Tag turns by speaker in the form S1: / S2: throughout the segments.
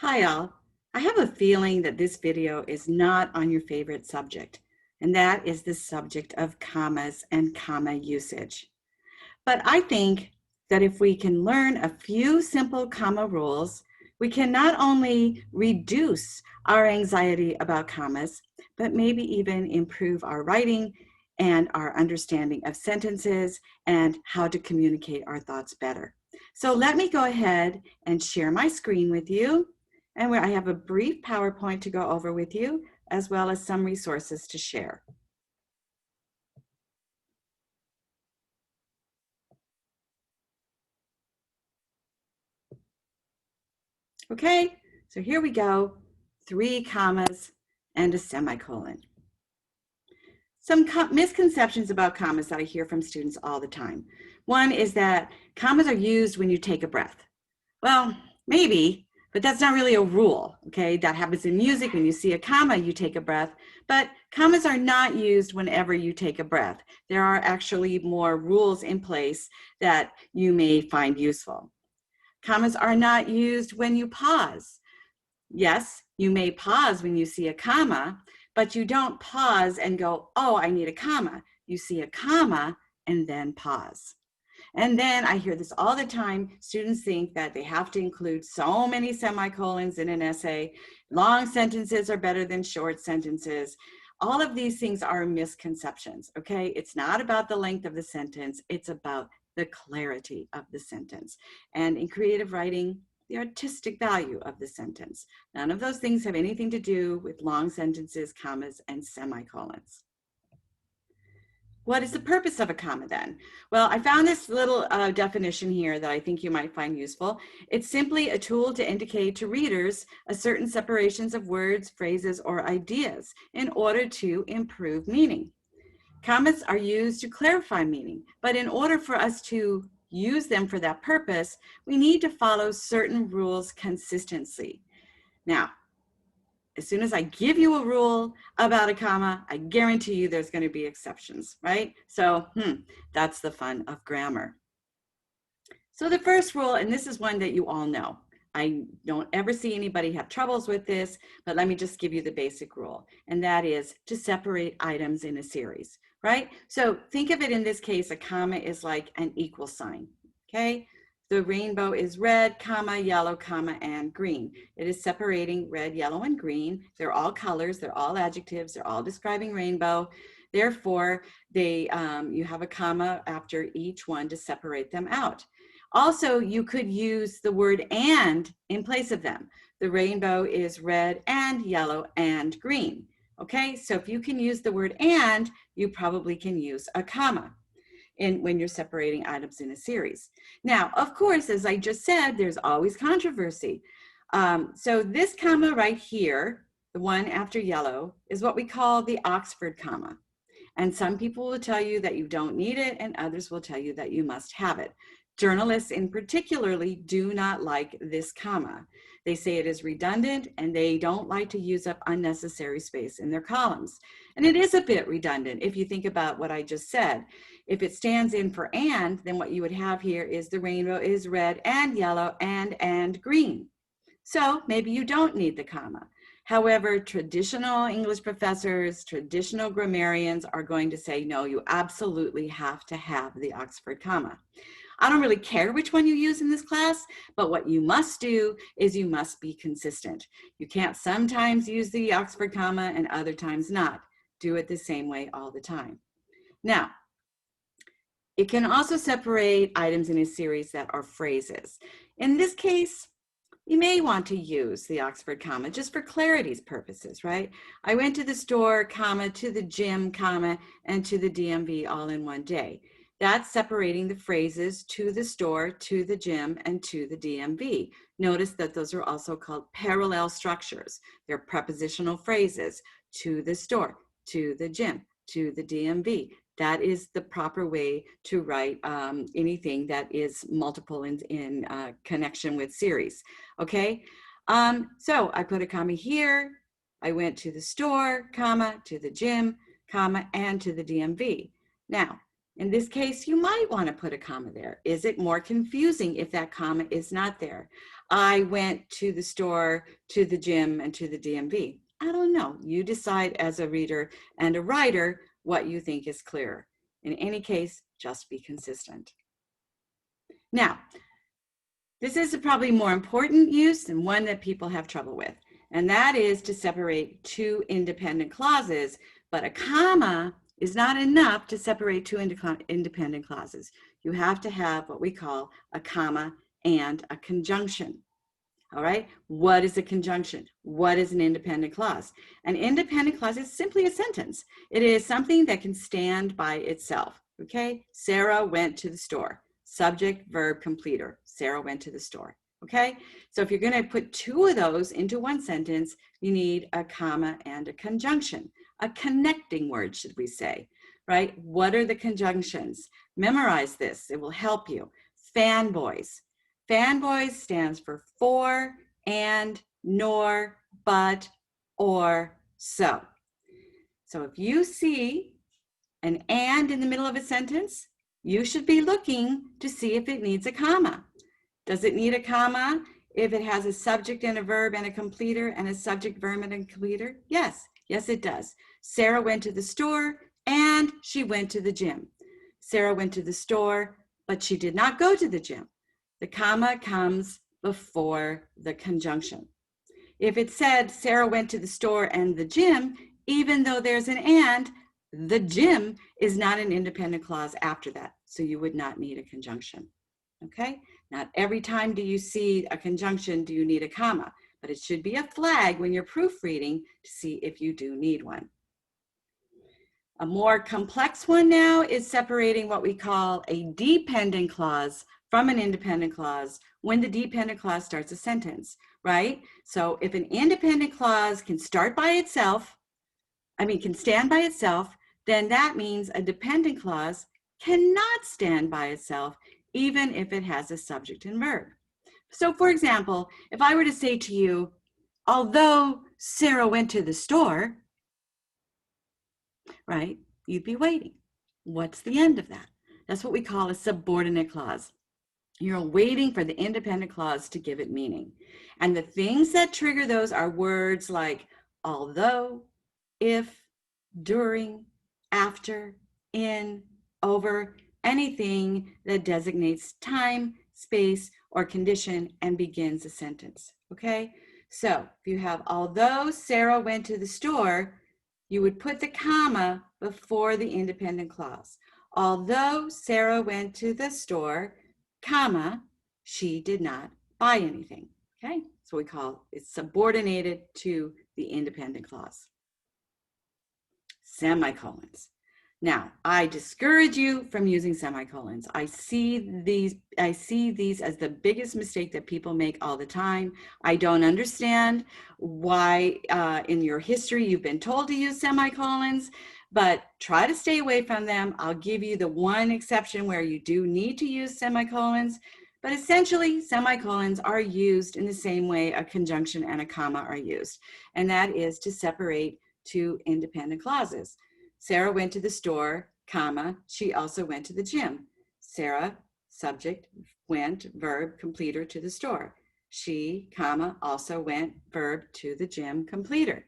S1: Hi all. I have a feeling that this video is not on your favorite subject, and that is the subject of commas and comma usage. But I think that if we can learn a few simple comma rules, we can not only reduce our anxiety about commas, but maybe even improve our writing and our understanding of sentences and how to communicate our thoughts better. So let me go ahead and share my screen with you. And where I have a brief PowerPoint to go over with you, as well as some resources to share. Okay, so here we go, 3 commas and a semicolon. Some misconceptions about commas that I hear from students all the time. One is that commas are used when you take a breath. Well, maybe, but that's not really a rule, okay? That happens in music. When you see a comma, you take a breath, but commas are not used whenever you take a breath. There are actually more rules in place that you may find useful. Commas are not used when you pause. Yes, you may pause when you see a comma, but you don't pause and go, oh, I need a comma. You see a comma and then pause. And then I hear this all the time. Students think that they have to include so many semicolons in an essay. Long sentences are better than short sentences. All of these things are misconceptions, okay? It's not about the length of the sentence. It's about the clarity of the sentence. And in creative writing, the artistic value of the sentence. None of those things have anything to do with long sentences, commas, and semicolons. What is the purpose of a comma then? Well, I found this little definition here that I think you might find useful. It's simply a tool to indicate to readers a certain separations of words, phrases, or ideas in order to improve meaning. Commas are used to clarify meaning, but in order for us to use them for that purpose, we need to follow certain rules consistently. Now, as soon as I give you a rule about a comma, I guarantee you there's going to be exceptions, right? So that's the fun of grammar. So the first rule, and this is one that you all know. I don't ever see anybody have troubles with this, but let me just give you the basic rule, and that is to separate items in a series, right? So think of it in this case, a comma is like an equal sign, okay? The rainbow is red, comma, yellow, comma, and green. It is separating red, yellow, and green. They're all colors, they're all adjectives, they're all describing rainbow. Therefore, you have a comma after each one to separate them out. Also, you could use the word and in place of them. The rainbow is red and yellow and green. Okay, so if you can use the word and, you probably can use a comma when you're separating items in a series. Now, of course, as I just said, there's always controversy. So this comma right here, the one after yellow, is what we call the Oxford comma. And some people will tell you that you don't need it, and others will tell you that you must have it. Journalists in particularly do not like this comma. They say it is redundant and they don't like to use up unnecessary space in their columns. And it is a bit redundant if you think about what I just said. If it stands in for and, then what you would have here is the rainbow is red and yellow and green. So maybe you don't need the comma. However, traditional English professors, traditional grammarians are going to say, no, you absolutely have to have the Oxford comma. I don't really care which one you use in this class, but what you must do is you must be consistent. You can't sometimes use the Oxford comma and other times not. Do it the same way all the time. Now, it can also separate items in a series that are phrases. In this case, you may want to use the Oxford comma just for clarity's purposes, right? I went to the store, comma, to the gym, comma, and to the DMV all in one day. That's separating the phrases to the store, to the gym, and to the DMV. Notice that those are also called parallel structures. They're prepositional phrases: to the store, to the gym, to the DMV. That is the proper way to write anything that is multiple in connection with series, okay? So I put a comma here. I went to the store, comma, to the gym, comma, and to the DMV. Now, in this case, you might want to put a comma there. Is it more confusing if that comma is not there? I went to the store, to the gym, and to the DMV. I don't know. You decide as a reader and a writer what you think is clearer. In any case, just be consistent. Now, this is a probably more important use and one that people have trouble with, and that is to separate two independent clauses, but a comma is not enough to separate two independent clauses. You have to have what we call a comma and a conjunction. All right, what is a conjunction? What is an independent clause? An independent clause is simply a sentence. It is something that can stand by itself. Okay, Sarah went to the store. Subject, verb, completer. Sarah went to the store. Okay, so if you're going to put two of those into one sentence, you need a comma and a conjunction, a connecting word, should we say, right? What are the conjunctions? Memorize this. It will help you. Fanboys. Fanboys stands for, and, nor, but, or, so. So if you see an and in the middle of a sentence, you should be looking to see if it needs a comma. Does it need a comma if it has a subject and a verb and a completer and a subject, verb, and a completer? Yes, yes it does. Sarah went to the store and she went to the gym. Sarah went to the store, but she did not go to the gym. The comma comes before the conjunction. If it said Sarah went to the store and the gym, even though there's an and, the gym is not an independent clause after that, so you would not need a conjunction. Okay? Not every time do you see a conjunction do you need a comma, but it should be a flag when you're proofreading to see if you do need one. A more complex one now is separating what we call a dependent clause from an independent clause when the dependent clause starts a sentence, right? So if an independent clause can start by itself, can stand by itself, then that means a dependent clause cannot stand by itself, even if it has a subject and verb. So for example, if I were to say to you, although Sarah went to the store, right, you'd be waiting. What's the end of that? That's what we call a subordinate clause. You're waiting for the independent clause to give it meaning. And the things that trigger those are words like although, if, during, after, in, over, anything that designates time, space, or condition and begins a sentence, okay? So if you have although Sarah went to the store, you would put the comma before the independent clause. Although Sarah went to the store, comma, she did not buy anything, okay? So we call it subordinated to the independent clause. Semicolons. Now, I discourage you from using semicolons. I see these as the biggest mistake that people make all the time. I don't understand why in your history you've been told to use semicolons, but try to stay away from them. I'll give you the one exception where you do need to use semicolons, but essentially semicolons are used in the same way a conjunction and a comma are used, and that is to separate two independent clauses. Sarah went to the store, comma, she also went to the gym. Sarah, subject, went, verb, completer, to the store. She, comma, also went, verb, to the gym, completer.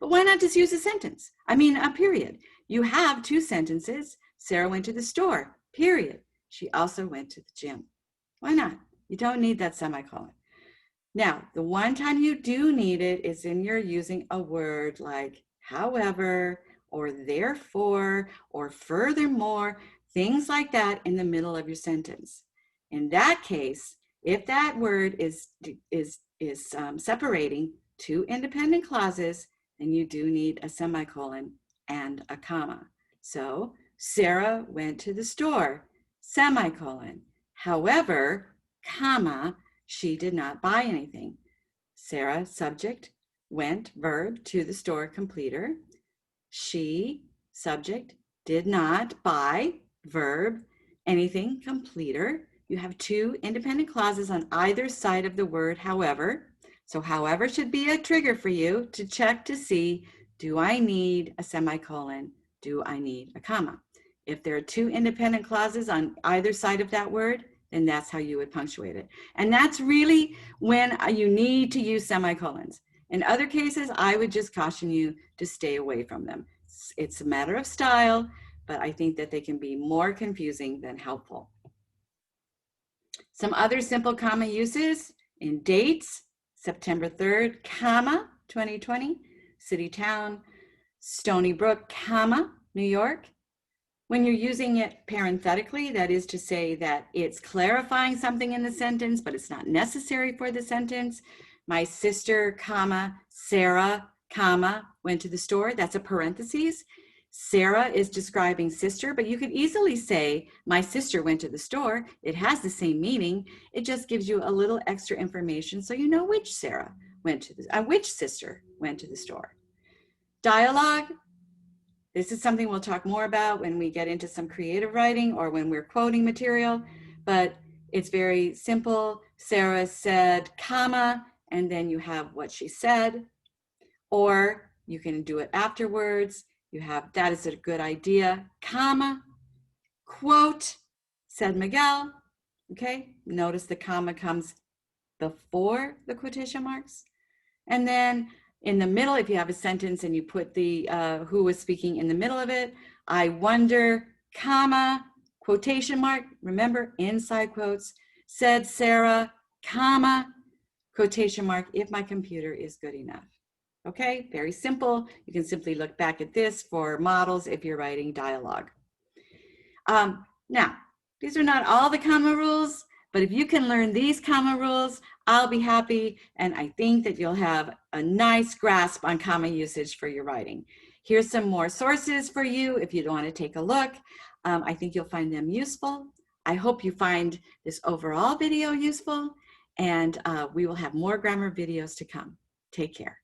S1: But why not just use a sentence? A period. You have two sentences. Sarah went to the store, period. She also went to the gym. Why not? You don't need that semicolon. Now, the one time you do need it is in you're using a word like however, or therefore, or furthermore, things like that in the middle of your sentence. In that case, if that word is separating two independent clauses, then you do need a semicolon and a comma. So Sarah went to the store, semicolon. However, comma, she did not buy anything. Sarah, subject, went, verb, to the store, completer. She, subject, did not buy, verb, anything, completer. You have two independent clauses on either side of the word however. So however should be a trigger for you to check to see, do I need a semicolon? Do I need a comma? If there are two independent clauses on either side of that word, then that's how you would punctuate it. And that's really when you need to use semicolons. In other cases, I would just caution you to stay away from them. It's a matter of style, but I think that they can be more confusing than helpful. Some other simple comma uses in dates: September 3rd, comma, 2020, city, town, Stony Brook, comma, New York. When you're using it parenthetically, that is to say that it's clarifying something in the sentence, but it's not necessary for the sentence. My sister, comma, Sarah, comma, went to the store. That's a parentheses. Sarah is describing sister, but you could easily say, my sister went to the store. It has the same meaning. It just gives you a little extra information so you know which Sarah went to which sister went to the store. Dialogue. This is something we'll talk more about when we get into some creative writing or when we're quoting material, but it's very simple. Sarah said, comma, and then you have what she said, or you can do it afterwards. You have, that is a good idea, comma, quote, said Miguel. Okay, notice the comma comes before the quotation marks. And then in the middle, if you have a sentence and you put the who was speaking in the middle of it, I wonder, comma, quotation mark, remember, inside quotes, said Sarah, comma, quotation mark, if my computer is good enough. Okay, very simple. You can simply look back at this for models if you're writing dialogue. Now, these are not all the comma rules, but if you can learn these comma rules, I'll be happy, and I think that you'll have a nice grasp on comma usage for your writing. Here's some more sources for you if you want to take a look. I think you'll find them useful. I hope you find this overall video useful, and we will have more grammar videos to come. Take care.